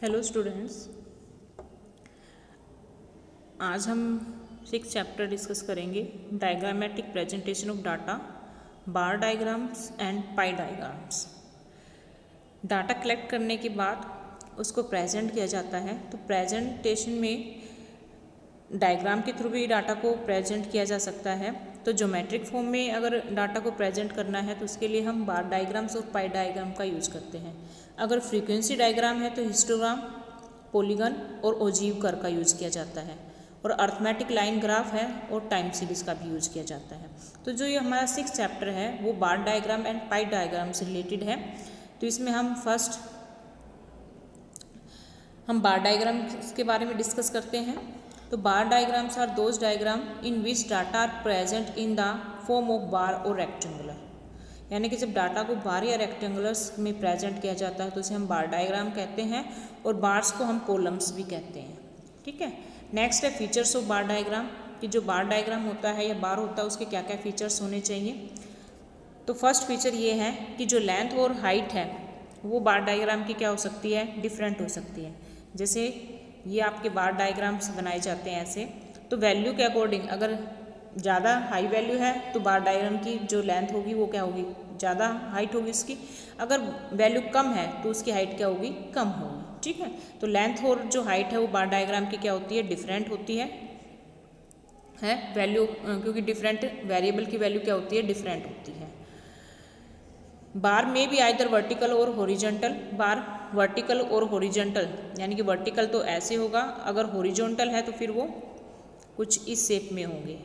Hello students, आज हम 6 chapter discuss करेंगे। Diagrammatic presentation of data, bar diagrams and pi diagrams. Data collect करने के बाद उसको प्रेजेंट किया जाता है, तो प्रेजेंटेशन में डायग्राम के थ्रू भी डाटा को प्रेजेंट किया जा सकता है। तो ज्योमेट्रिक फॉर्म में अगर डाटा को प्रेजेंट करना है तो उसके लिए हम बार डायग्राम्स और पाई डायग्राम का यूज करते हैं। अगर फ्रीक्वेंसी डायग्राम है तो हिस्टोग्राम, पॉलीगन और ओजीव कर्व का यूज किया जाता है। और अर्थमेटिक लाइन ग्राफ है और टाइम सीरीज का भी यूज किया जाता है। तो जो ये हमारा 6 चैप्टर है वो बार डायग्राम एंड पाई डायग्राम से रिलेटेड है। तो इसमें हम बार डायग्राम के बारे में डिस्कस करते हैं। तो bar diagrams are those diagram in which data are present in the form of bar और रेक्टेंगुलर, यानी कि जब डाटा को बार या रेक्टेंगुलर्स में प्रेजेंट किया जाता है तो उसे हम बार डायग्राम कहते हैं, और बार्स को हम कॉलम्स भी कहते हैं। ठीक है। नेक्स्ट है फीचर्स ऑफ बार डायग्राम, कि जो बार डायग्राम होता है या बार होता है उसके क्या क्या फीचर्स होने चाहिए। तो फर्स्ट फीचर ये है कि जो लेंथ और हाइट है वो बार डायग्राम की क्या हो सकती है, डिफरेंट हो सकती है। जैसे ये आपके बार डायग्राम्स बनाए जाते हैं ऐसे, तो वैल्यू के अकॉर्डिंग अगर ज़्यादा हाई वैल्यू है तो बार डायग्राम की जो लेंथ होगी वो क्या होगी, ज़्यादा हाइट होगी उसकी। अगर वैल्यू कम है तो उसकी हाइट क्या होगी, कम होगी। ठीक है। तो लेंथ और जो हाइट है वो बार डायग्राम की क्या होती है, डिफरेंट होती है वैल्यू, क्योंकि डिफरेंट वेरिएबल की वैल्यू क्या होती है, डिफरेंट होती है। बार में भी आइदर वर्टिकल और हॉरिजॉन्टल, बार वर्टिकल और हॉरिजॉन्टल, यानी कि वर्टिकल तो ऐसे होगा, अगर हॉरिजॉन्टल है तो फिर वो कुछ इस शेप में होंगे।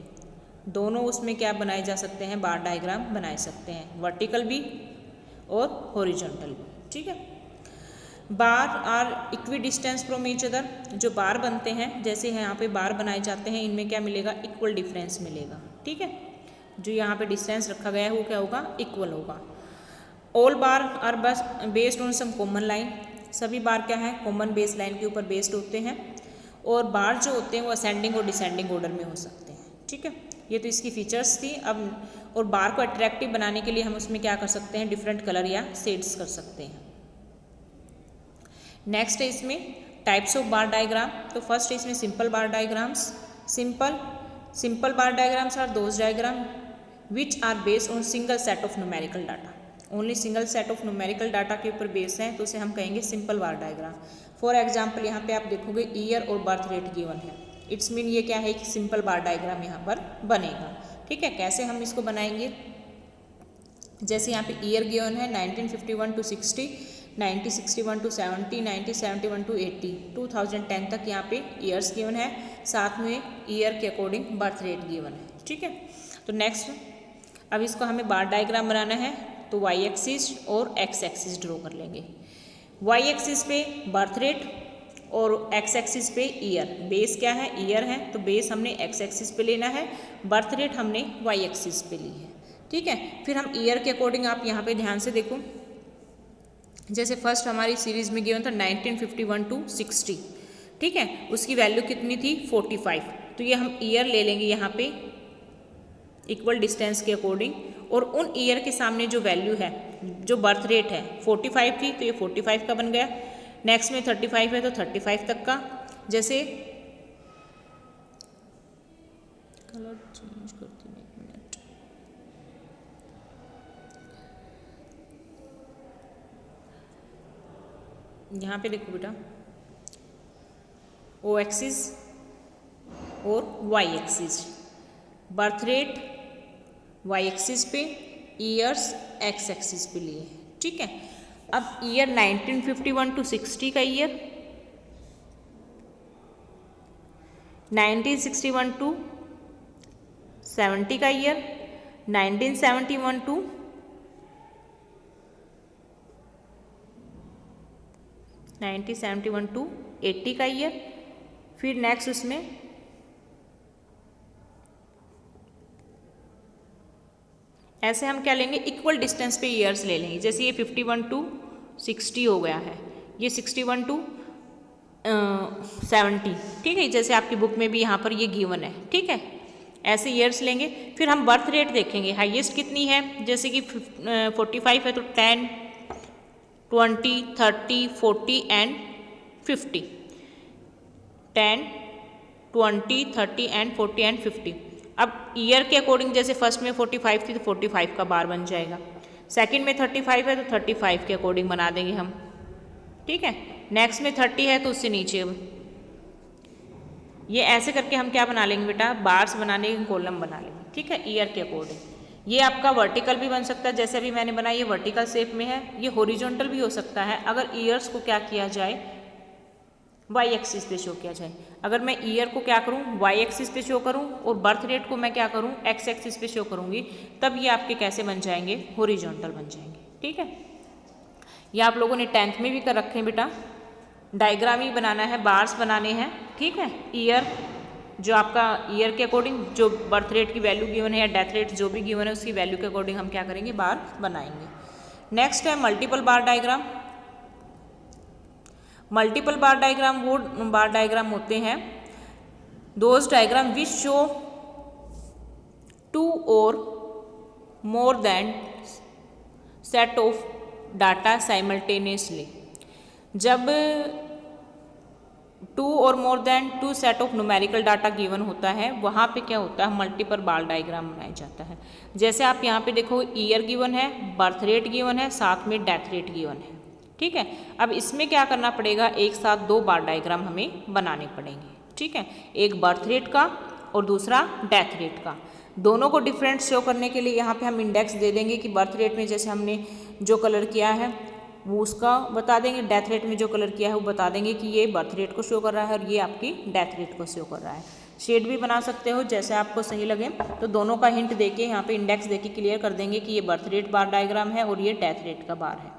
दोनों उसमें क्या बनाए जा सकते हैं, बार डायग्राम बनाए सकते हैं, वर्टिकल भी और हॉरिजॉन्टल भी। ठीक है। Bar are equidistance from each other, जो बार बनते हैं जैसे यहाँ पे बार बनाए जाते हैं, इनमें क्या मिलेगा, इक्वल डिफरेंस मिलेगा। ठीक है। जो यहाँ पे डिस्टेंस रखा गया है वो क्या होगा, इक्वल होगा। ऑल बार आर बस based on some common line, सभी बार क्या है, कॉमन बेस लाइन के ऊपर बेस्ड होते हैं। और बार जो होते हैं वो असेंडिंग और डिसेंडिंग ऑर्डर में हो सकते हैं। ठीक है। ये तो इसकी फीचर्स थी। अब और बार को अट्रैक्टिव बनाने के लिए हम उसमें क्या कर सकते हैं, डिफरेंट कलर या शेड्स कर सकते हैं। नेक्स्ट है इसमें टाइप्स ऑफ बार डायग्राम। तो फर्स्ट है इसमें simple bar diagrams. Simple bar diagrams are those diagram which are based on single set of numerical data, only single set of numerical data के ऊपर बेस है, तो उसे हम कहेंगे simple bar diagram. For example यहाँ पे आप देखोगे ईयर और बर्थ रेट गिवन है, इट्स मीन ये क्या है कि सिंपल बार डायग्राम यहाँ पर बनेगा। ठीक है। कैसे हम इसको बनाएंगे, जैसे यहाँ पे ईयर गिवन है 1951 टू 60, 1961 टू 70, 1971 टू 80, 2010 तक यहाँ पे ईयर्स गिवन है, साथ में ईयर के अकॉर्डिंग बर्थ रेट गिवन है। ठीक है। तो नेक्स्ट अब इसको हमें बार डायग्राम बनाना है, तो वाई एक्सिस और एक्स एक्सिस ड्रॉ कर लेंगे। वाई एक्सिस पे बर्थ रेट और एक्स एक्सिस पे ईयर। बेस क्या है, ईयर है, तो बेस हमने एक्स एक्सिस पे लेना है, बर्थ रेट हमने वाई एक्सिस पे ली है। ठीक है। फिर हम ईयर के अकॉर्डिंग, आप यहाँ पे ध्यान से देखो, जैसे फर्स्ट हमारी सीरीज में गिवन था 1951 टू 60। ठीक है। उसकी वैल्यू कितनी थी, 45। तो ये हम ईयर ले लेंगे यहाँ पे इक्वल डिस्टेंस के अकॉर्डिंग, और उन ईयर के सामने जो वैल्यू है, जो बर्थ रेट है 45 थी तो ये 45 का बन गया। नेक्स्ट में 35 है तो 35 तक का। जैसे कलर चेंज करती हूँ, एक मिनट। यहाँ पे देखो बेटा, ओ एक्सिस और Y axis, birth rate Y axis पे, ईयर्स एक्स एक्सिस पे लिए। ठीक है। अब ईयर 1951 टू 60 का ईयर, 1961 टू 70 का ईयर, 1971 टू 80 का ईयर। फिर नेक्स्ट उसमें ऐसे हम क्या लेंगे, इक्वल डिस्टेंस पे ईयर्स ले लेंगे। जैसे ये 51 टू 60 हो गया है, ये 61 टू 70। ठीक है। जैसे आपकी बुक में भी यहाँ पर ये गिवन है। ठीक है। ऐसे ईयर्स लेंगे। फिर हम बर्थ रेट देखेंगे, हाईएस्ट कितनी है, जैसे कि 45 है तो 10, 20, 30, 40 एंड 50, 10, 20, 30 एंड 40 एंड 50। अब ईयर के अकॉर्डिंग जैसे फर्स्ट में 45 थी तो 45 का बार बन जाएगा, सेकंड में 35 है तो 35 के अकॉर्डिंग बना देंगे हम, ठीक है। नेक्स्ट में 30 है तो उससे नीचे, अब ये ऐसे करके हम क्या बना लेंगे बेटा, बार्स बनाने के कॉलम बना लेंगे, ठीक है, ईयर के अकॉर्डिंग। ये आपका वर्टिकल भी बन सकता है, जैसे अभी मैंने बनाया ये वर्टिकल शेप में है, ये हॉरिजॉन्टल भी हो सकता है अगर ईयर्स को क्या किया जाए, वाई एक्सिस पे शो किया जाए। अगर मैं ईयर को क्या करूं, वाई एक्सिस पे शो करूं और बर्थ रेट को मैं क्या करूं, एक्स एक्सिस पे शो करूंगी, तब ये आपके कैसे बन जाएंगे, हॉरिजॉन्टल बन जाएंगे, ठीक है। ये आप लोगों ने 10th में भी कर रखे हैं बेटा, डायग्राम ही बनाना है, बार्स बनाने हैं, ठीक है। ईयर जो आपका ईयर के अकॉर्डिंग जो बर्थ रेट की वैल्यू गिवन है या डेथ रेट जो भी गिवन है उसकी वैल्यू के अकॉर्डिंग हम क्या करेंगे, बार बनाएंगे। नेक्स्ट है मल्टीपल बार डायग्राम। मल्टीपल बार डायग्राम वो बार डायग्राम होते हैं, दोज डायग्राम विच शो 2 और more than set of data simultaneously. जब 2 और more than 2 set of numerical data given होता है, वहाँ पे क्या होता है, मल्टीपल बार डायग्राम बनाया जाता है। जैसे आप यहाँ पे देखो, ईयर गिवन है, बर्थ रेट गिवन है, साथ में डेथ रेट गिवन है, ठीक है। अब इसमें क्या करना पड़ेगा, एक साथ 2 बार डायग्राम हमें बनाने पड़ेंगे, ठीक है, एक बर्थ रेट का और दूसरा डेथ रेट का। दोनों को डिफरेंट शो करने के लिए यहाँ पे हम इंडेक्स दे देंगे कि बर्थ रेट में जैसे हमने जो कलर किया है वो उसका बता देंगे, डेथ रेट में जो कलर किया है वो बता देंगे कि ये बर्थ रेट को शो कर रहा है और ये आपकी डेथ रेट को शो कर रहा है। शेड भी बना सकते हो जैसे आपको सही लगे, तो दोनों का हिंट देके यहाँ पे इंडेक्स देके क्लियर कर देंगे कि ये बर्थ रेट बार डायग्राम है और ये डेथ रेट का बार है,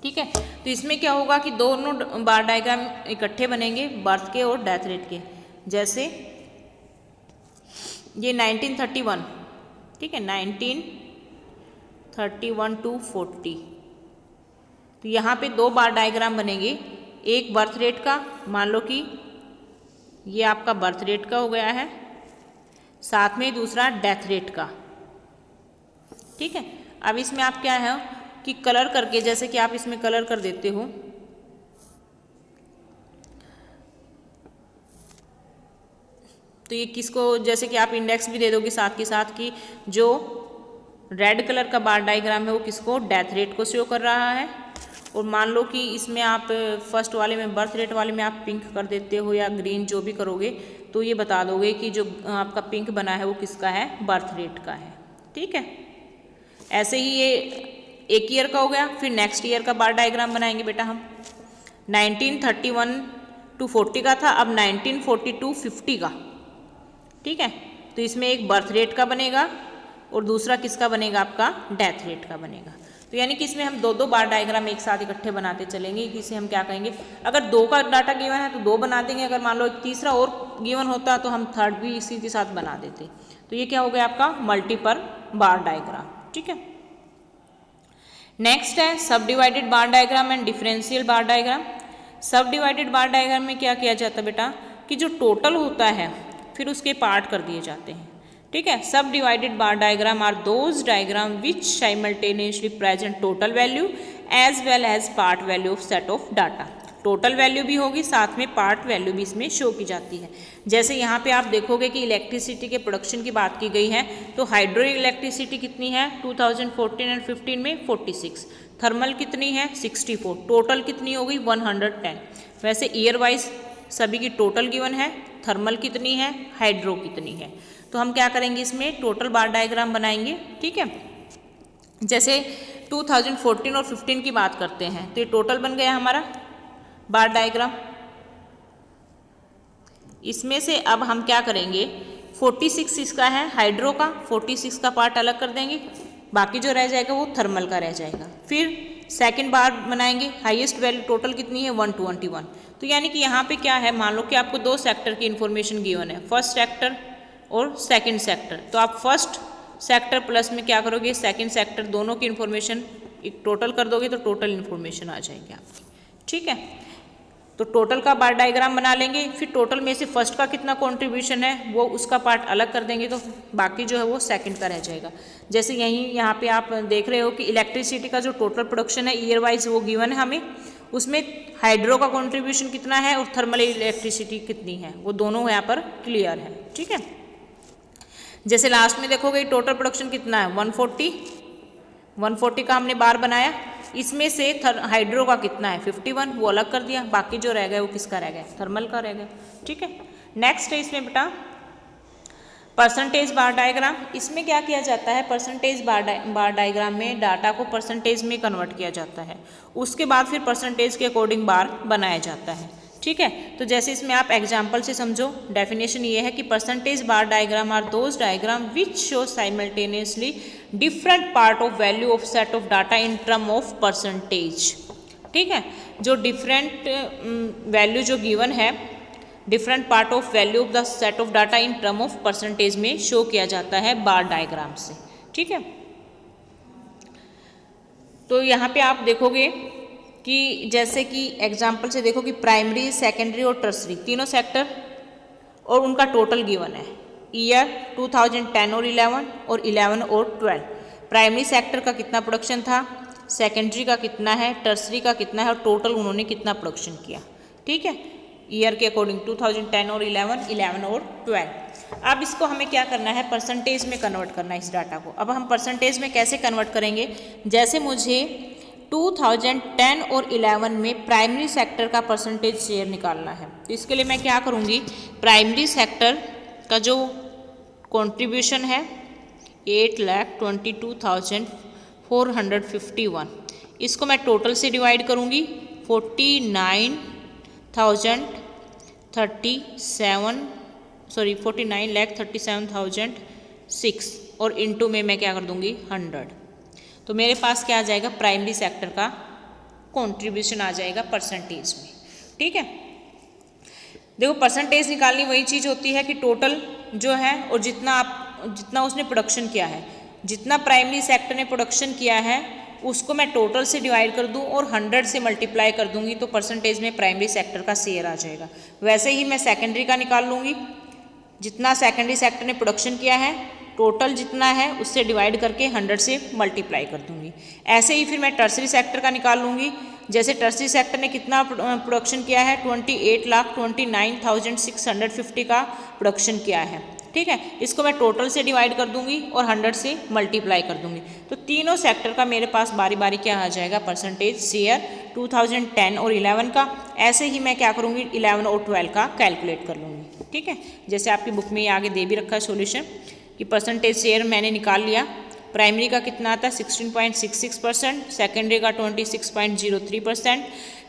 ठीक है। तो इसमें क्या होगा कि दोनों बार डायग्राम इकट्ठे बनेंगे, बर्थ के और डेथ रेट के। जैसे ये 1931, ठीक है, 1931 to 40, तो यहाँ पे 2 बार डायग्राम बनेंगे, एक बर्थ रेट का, मान लो कि ये आपका बर्थ रेट का हो गया है, साथ में दूसरा डेथ रेट का, ठीक है। अब इसमें आप क्या है कि कलर करके, जैसे कि आप इसमें कलर कर देते हो, तो ये किसको, जैसे कि आप इंडेक्स भी दे दोगे साथ के साथ कि जो रेड कलर का बार डायग्राम है वो किसको, डेथ रेट को शो कर रहा है। और मान लो कि इसमें आप फर्स्ट वाले में, बर्थ रेट वाले में आप पिंक कर देते हो या ग्रीन, जो भी करोगे तो ये बता दोगे कि जो आपका पिंक बना है वो किसका है, बर्थ रेट का है, ठीक है। ऐसे ही ये एक ईयर का हो गया। फिर नेक्स्ट ईयर का बार डायग्राम बनाएंगे बेटा हम, 1931 to 40 का था, अब 1940 to 50 का, ठीक है। तो इसमें एक बर्थ रेट का बनेगा और दूसरा किसका बनेगा, आपका डेथ रेट का बनेगा। तो यानी कि इसमें हम 2 बार डायग्राम एक साथ इकट्ठे बनाते चलेंगे, कि इसे हम क्या कहेंगे, अगर 2 का डाटा गिवन है तो 2 बना देंगे, अगर मान लो एक तीसरा और गिवन होता तो हम थर्ड भी इसी के साथ बना देते। तो ये क्या हो गया आपका मल्टीपल बार डायग्राम, ठीक है। नेक्स्ट है subdivided bar diagram and differential bar diagram. सब डिवाइडेड बार डायग्राम में क्या किया जाता है बेटा, कि जो टोटल होता है फिर उसके पार्ट कर दिए जाते हैं, ठीक है। Subdivided bar diagram are those diagram which simultaneously present total value as well as part value of set of data. Total value भी होगी, साथ में पार्ट वैल्यू भी इसमें शो की जाती है। जैसे यहाँ पे आप देखोगे कि इलेक्ट्रिसिटी के प्रोडक्शन की बात की गई है, तो हाइड्रो इलेक्ट्रिसिटी कितनी है 2014 एंड 15 में 46, थर्मल कितनी है 64, टोटल कितनी होगी 110। वैसे ईयर वाइज सभी की टोटल गिवन है, थर्मल कितनी है, हाइड्रो कितनी है। तो हम क्या करेंगे, इसमें टोटल बार डायग्राम बनाएंगे, ठीक है। जैसे 2014 और 15 की बात करते हैं तो ये टोटल बन गया हमारा बार डायग्राम। इसमें से अब हम क्या करेंगे, 46 इसका है हाइड्रो का, 46 का पार्ट अलग कर देंगे, बाकी जो रह जाएगा वो थर्मल का रह जाएगा। फिर सेकंड बार बनाएंगे, हाईएस्ट वैल्यू टोटल कितनी है 121। तो यानी कि यहाँ पे क्या है, मान लो कि आपको 2 सेक्टर की इन्फॉर्मेशन गिवन है, फर्स्ट सेक्टर और सेकंड सेक्टर। तो आप फर्स्ट सेक्टर प्लस में क्या करोगे, सेकंड सेक्टर, दोनों की इन्फॉर्मेशन एक टोटल कर दोगे तो टोटल इन्फॉर्मेशन आ जाएगी आपकी, ठीक है। तो टोटल का बार डायग्राम बना लेंगे, फिर टोटल में से फर्स्ट का कितना कंट्रीब्यूशन है वो उसका पार्ट अलग कर देंगे, तो बाकी जो है वो सेकंड का रह जाएगा। जैसे यहाँ पे आप देख रहे हो कि इलेक्ट्रिसिटी का जो टोटल प्रोडक्शन है ईयर वाइज वो गिवन है हमें, उसमें हाइड्रो का कंट्रीब्यूशन कितना है और थर्मल इलेक्ट्रिसिटी कितनी है, वो दोनों यहाँ पर क्लियर है। ठीक है, जैसे लास्ट में देखोगे टोटल प्रोडक्शन कितना है 140 का हमने बार बनाया, इसमें से हाइड्रो का कितना है 51, वो अलग कर दिया, बाकी जो रह गया वो किसका रह गया, थर्मल का रह गया। ठीक है, नेक्स्ट है इसमें बेटा परसेंटेज बार डायग्राम। इसमें क्या किया जाता है, परसेंटेज बार डायग्राम में डाटा को परसेंटेज में कन्वर्ट किया जाता है, उसके बाद फिर परसेंटेज के अकॉर्डिंग बार बनाया जाता है। ठीक है, तो जैसे इसमें आप एग्जाम्पल से समझो, डेफिनेशन ये है कि percentage bar diagram are those diagram which show simultaneously different part of value of set of data in term of percentage. ठीक है, जो डिफरेंट वैल्यू जो गिवन है, different part of value of the set of data in term of percentage में शो किया जाता है बार डायग्राम से। ठीक है, तो यहाँ पे आप देखोगे कि जैसे कि एग्जाम्पल से देखो कि प्राइमरी, सेकेंडरी और टर्सरी तीनों सेक्टर और उनका टोटल गिवन है, ईयर 2010 और 11 और 12। प्राइमरी सेक्टर का कितना प्रोडक्शन था, सेकेंडरी का कितना है, टर्सरी का कितना है और टोटल उन्होंने कितना प्रोडक्शन किया। ठीक है, ईयर के अकॉर्डिंग 2010 और 11 और 12। अब इसको हमें क्या करना है, परसेंटेज में कन्वर्ट करना है इस डाटा को। अब हम परसेंटेज में कैसे कन्वर्ट करेंगे, जैसे मुझे 2010 और 11 में प्राइमरी सेक्टर का परसेंटेज शेयर निकालना है, तो इसके लिए मैं क्या करूँगी, प्राइमरी सेक्टर का जो कंट्रीब्यूशन है 8,22,451, इसको मैं टोटल से डिवाइड करूँगी 49,37,006 और इनटू में मैं क्या कर दूँगी 100। तो मेरे पास क्या आ जाएगा, प्राइमरी सेक्टर का कंट्रीब्यूशन आ जाएगा परसेंटेज में। ठीक है, देखो परसेंटेज निकालनी वही चीज़ होती है कि टोटल जो है और जितना उसने प्रोडक्शन किया है, जितना प्राइमरी सेक्टर ने प्रोडक्शन किया है उसको मैं टोटल से डिवाइड कर दूं और 100 से मल्टीप्लाई कर दूंगी तो परसेंटेज में प्राइमरी सेक्टर का शेयर आ जाएगा। वैसे ही मैं सेकेंडरी का निकाल लूँगी, जितना सेकेंडरी सेक्टर ने प्रोडक्शन किया है टोटल जितना है उससे डिवाइड करके 100 से मल्टीप्लाई कर दूंगी। ऐसे ही फिर मैं टर्सरी सेक्टर का निकाल लूँगी, जैसे टर्सरी सेक्टर ने कितना प्रोडक्शन किया है 28,29,650 का प्रोडक्शन किया है। ठीक है, इसको मैं टोटल से डिवाइड कर दूंगी और 100 से मल्टीप्लाई कर दूंगी, तो तीनों सेक्टर का मेरे पास बारी बारी क्या आ जाएगा, परसेंटेज शेयर 2010 और 11 का। ऐसे ही मैं क्या करूँगी 11 और 12 का कैलकुलेट कर लूँगी। ठीक है, जैसे आपकी बुक में ये आगे दे भी रखा है सॉल्यूशन कि परसेंटेज शेयर मैंने निकाल लिया, प्राइमरी का कितना आता है 16.66%, सेकेंडरी का 26.03%,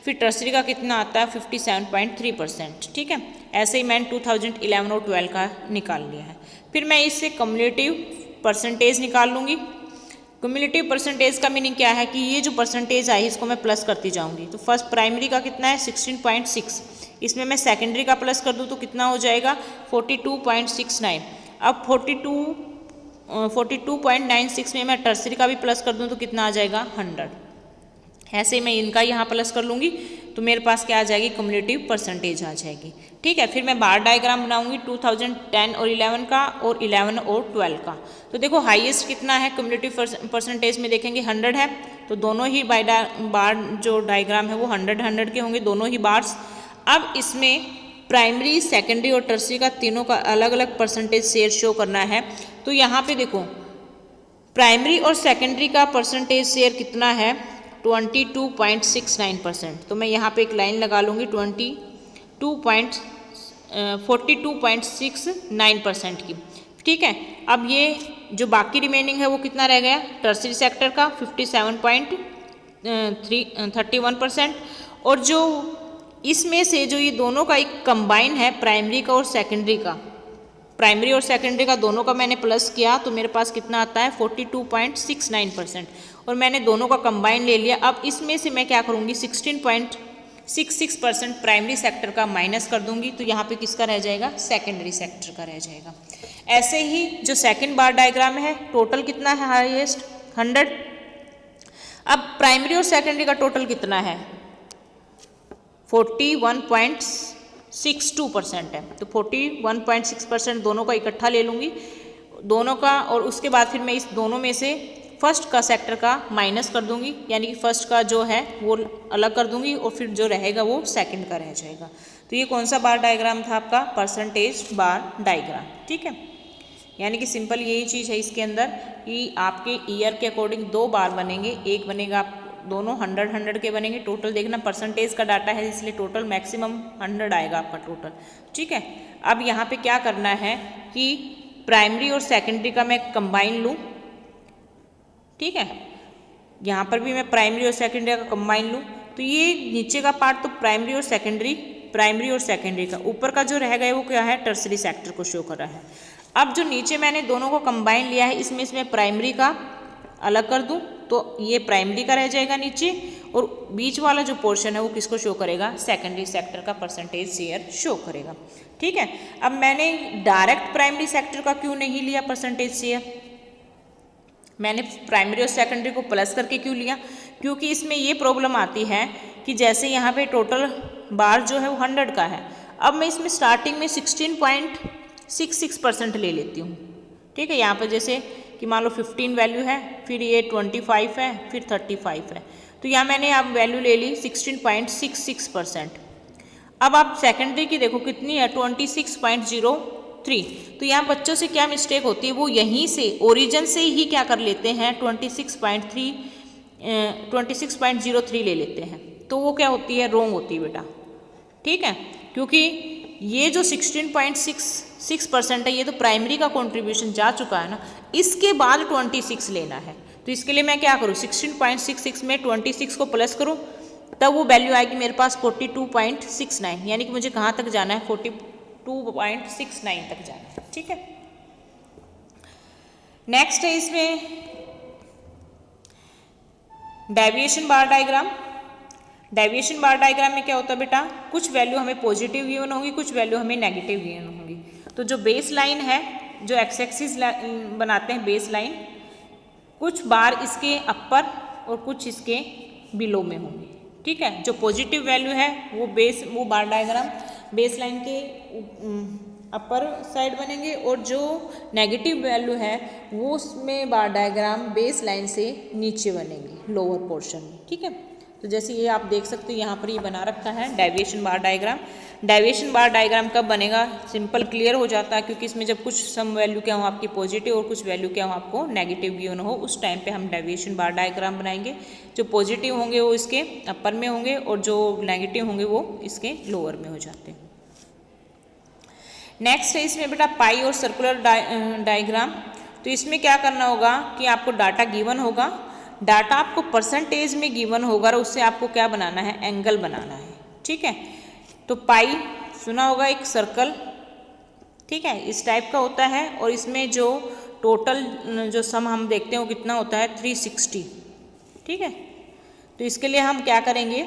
फिर टर्सरी का कितना आता है 57.3%। ठीक है, ऐसे ही मैंने 2011 और 12 का निकाल लिया है। फिर मैं इससे कम्युलेटिव परसेंटेज निकाल लूँगी। कम्युलेटिव परसेंटेज का मीनिंग क्या है कि ये जो परसेंटेज आई इसको मैं प्लस करती जाऊँगी। तो फर्स्ट प्राइमरी का कितना है 16.6, इसमें मैं सेकेंडरी का प्लस कर दूँ तो कितना हो जाएगा 42.69। अब 42.96 में मैं टर्सरी का भी प्लस कर दूं तो कितना आ जाएगा 100। ऐसे ही मैं इनका यहाँ प्लस कर लूँगी तो मेरे पास क्या आ जाएगी, कम्युलेटिव परसेंटेज आ जाएगी। ठीक है, फिर मैं बार डायग्राम बनाऊँगी 2010 और 11 का और 11 और 12 का। तो देखो हाईएस्ट कितना है कम्युलेटिव परसेंटेज में देखेंगे 100 है, तो दोनों ही बार जो डायग्राम है वो 100 के होंगे, दोनों ही बार्स। अब इसमें प्राइमरी, सेकेंडरी और टर्सरी का तीनों का अलग अलग परसेंटेज शेयर शो करना है। तो यहाँ पे देखो प्राइमरी और सेकेंडरी का परसेंटेज शेयर कितना है 22.69%। तो मैं यहाँ पे एक लाइन लगा लूँगी 42.69% की। ठीक है, अब ये जो बाकी रिमेनिंग है वो कितना रह गया, टर्सरी सेक्टर का 57.31% और जो इसमें से जो ये दोनों का एक कंबाइन है प्राइमरी का और सेकेंडरी का, प्राइमरी और सेकेंडरी का दोनों का मैंने प्लस किया तो मेरे पास कितना आता है 42.69% और मैंने दोनों का कंबाइन ले लिया। अब इसमें से मैं क्या करूँगी 16.66% प्राइमरी सेक्टर का माइनस कर दूंगी तो यहाँ पे किसका रह जाएगा, सेकेंडरी सेक्टर का रह जाएगा। ऐसे ही जो सेकेंड बार डायग्राम है टोटल कितना है हाईएस्ट 100। अब प्राइमरी और सेकेंडरी का टोटल कितना है 41.62% है, तो 41.6% दोनों का इकट्ठा ले लूँगी दोनों का, और उसके बाद फिर मैं इस दोनों में से फर्स्ट का सेक्टर का माइनस कर दूंगी, यानी कि फर्स्ट का जो है वो अलग कर दूंगी और फिर जो रहेगा वो सेकंड का रह जाएगा। तो ये कौन सा बार डायग्राम था आपका? Percentage bar diagram. ठीक है, यानी कि सिंपल यही चीज़ है इसके अंदर कि आपके ईयर के अकॉर्डिंग दो बार बनेंगे, एक बनेगा आप दोनों 100 के बनेंगे। टोटल देखना परसेंटेज का डाटा है इसलिए टोटल मैक्सिमम 100 आएगा आपका टोटल। ठीक है, अब यहाँ पे क्या करना है कि प्राइमरी और सेकेंडरी का मैं कंबाइन लूँ। ठीक है, यहाँ पर भी मैं प्राइमरी और सेकेंडरी का कंबाइन लूँ तो ये नीचे का पार्ट तो प्राइमरी और सेकेंडरी का, ऊपर का जो रह गया वो क्या है? टर्सरी सेक्टर को शो कर रहा है। अब जो नीचे मैंने दोनों को कंबाइन लिया है इसमें प्राइमरी का अलग कर दूं तो ये प्राइमरी का रह जाएगा नीचे, और बीच वाला जो पोर्शन है वो किसको शो करेगा? सेकेंडरी सेक्टर का परसेंटेज शेयर शो करेगा। ठीक है, अब मैंने डायरेक्ट प्राइमरी सेक्टर का क्यों नहीं लिया परसेंटेज शेयर? मैंने प्राइमरी और सेकेंडरी को प्लस करके क्यों लिया? क्योंकि इसमें ये प्रॉब्लम आती है कि जैसे यहाँ पे टोटल बार जो है वो 100 का है, अब मैं इसमें स्टार्टिंग में 16.66% ले लेती हूँ। ठीक है, यहाँ पर जैसे कि मान लो 15 वैल्यू है, फिर ये 25 है, फिर 35 है, तो यहाँ मैंने अब वैल्यू ले ली 16.66%। अब आप सेकेंडरी की देखो कितनी है? 26.03। तो यहाँ बच्चों से क्या मिस्टेक होती है, वो यहीं से ओरिजिन से ही क्या कर लेते हैं? 26.03 ले लेते हैं, तो वो क्या होती है? रॉन्ग होती है बेटा। ठीक है, क्योंकि ये जो 16.66% है ये तो प्राइमरी का कंट्रीब्यूशन जा चुका है ना, इसके बाद 26 लेना है। तो इसके लिए मैं क्या करूँ? 16.66 में 26 को प्लस करूँ तब वो वैल्यू आएगी मेरे पास 42.69, यानी कि मुझे कहाँ तक जाना है? 42.69 तक जाना है। ठीक है, नेक्स्ट है इसमें डेविएशन बार डायग्राम। डेविएशन बार डायग्राम में क्या होता है बेटा? कुछ वैल्यू हमें पॉजिटिव गिवन होगी, कुछ वैल्यू हमें नेगेटिव गिवन होंगी। तो जो बेस लाइन है, जो एक्स एक्सिस बनाते हैं बेस लाइन, कुछ बार इसके अपर और कुछ इसके बिलो में होंगे। ठीक है, जो पॉजिटिव वैल्यू है वो बार डायग्राम बेस लाइन के अपर साइड बनेंगे, और जो नेगेटिव वैल्यू है वो उसमें बार डायग्राम बेस लाइन से नीचे बनेंगे, लोअर पोर्शन में। ठीक है, तो जैसे ये आप देख सकते हो यहाँ पर ये बना रखा है डेविएशन बार डायग्राम। डेविएशन बार डायग्राम कब बनेगा? सिंपल क्लियर हो जाता है, क्योंकि इसमें जब कुछ सम वैल्यू क्या हो आपकी पॉजिटिव और कुछ वैल्यू क्या हो आपको नेगेटिव गिवन हो, उस टाइम पे हम डेविएशन बार डायग्राम बनाएंगे। जो पॉजिटिव होंगे वो इसके अपर में होंगे और जो नेगेटिव होंगे वो इसके लोअर में हो जाते हैं। नेक्स्ट है इसमें बेटा पाई और सर्कुलर डायग्राम। तो इसमें क्या करना होगा कि आपको डाटा गिवन होगा, डाटा आपको परसेंटेज में गिवन होगा और उससे आपको क्या बनाना है? एंगल बनाना है। ठीक है, तो पाई सुना होगा एक सर्कल, ठीक है, इस टाइप का होता है, और इसमें जो टोटल जो सम हम देखते हैं वो कितना होता है? 360। ठीक है, तो इसके लिए हम क्या करेंगे?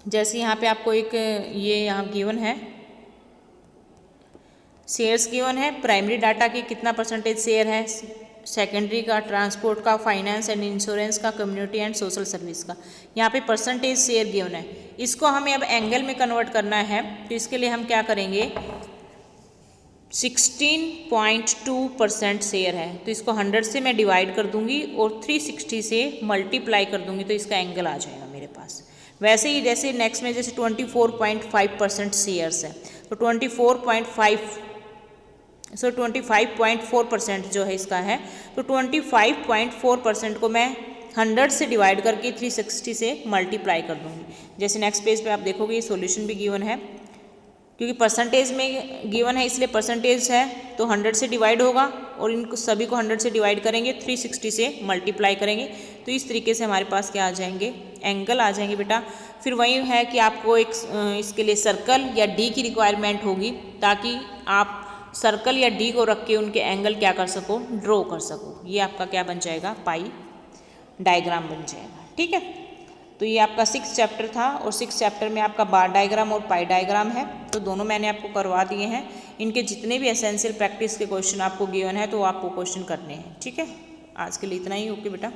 जैसे यहाँ पे आपको एक ये यहाँ गिवन है, शेयर्स गिवन है, प्राइमरी डाटा की कितना परसेंटेज शेयर है, सेकेंडरी का, ट्रांसपोर्ट का, फाइनेंस एंड इंश्योरेंस का, कम्युनिटी एंड सोशल सर्विस का। यहाँ पे परसेंटेज शेयर गिवन है, इसको हमें अब एंगल में कन्वर्ट करना है। तो इसके लिए हम क्या करेंगे? 16.2% शेयर है, तो इसको 100 से मैं डिवाइड कर दूंगी और 360 से मल्टीप्लाई कर दूंगी, तो इसका एंगल आ जाएगा मेरे पास। वैसे ही जैसे नेक्स्ट में जैसे 24.5% शेयर्स है, तो 25.4% जो है इसका है, तो 25.4% को मैं 100 से डिवाइड करके 360 से मल्टीप्लाई कर दूंगी। जैसे नेक्स्ट पेज पे आप देखोगे ये सॉल्यूशन भी गिवन है, क्योंकि परसेंटेज में गिवन है इसलिए परसेंटेज है तो 100 से डिवाइड होगा, और इनको सभी को 100 से डिवाइड करेंगे, 360 से मल्टीप्लाई करेंगे, तो इस तरीके से हमारे पास क्या आ जाएंगे? एंगल आ जाएंगे बेटा। फिर वही है कि आपको एक इसके लिए सर्कल या डी की रिक्वायरमेंट होगी, ताकि आप सर्कल या डी को रख के उनके एंगल क्या कर सको? ड्रॉ कर सको। ये आपका क्या बन जाएगा? पाई डायग्राम बन जाएगा। ठीक है, तो ये आपका 6th चैप्टर था, और 6th चैप्टर में आपका बार डायग्राम और पाई डायग्राम है, तो दोनों मैंने आपको करवा दिए हैं। इनके जितने भी एसेंशियल प्रैक्टिस के क्वेश्चन आपको गिवन है तो आपको क्वेश्चन करने हैं। ठीक है, आज के लिए इतना ही। ओके बेटा।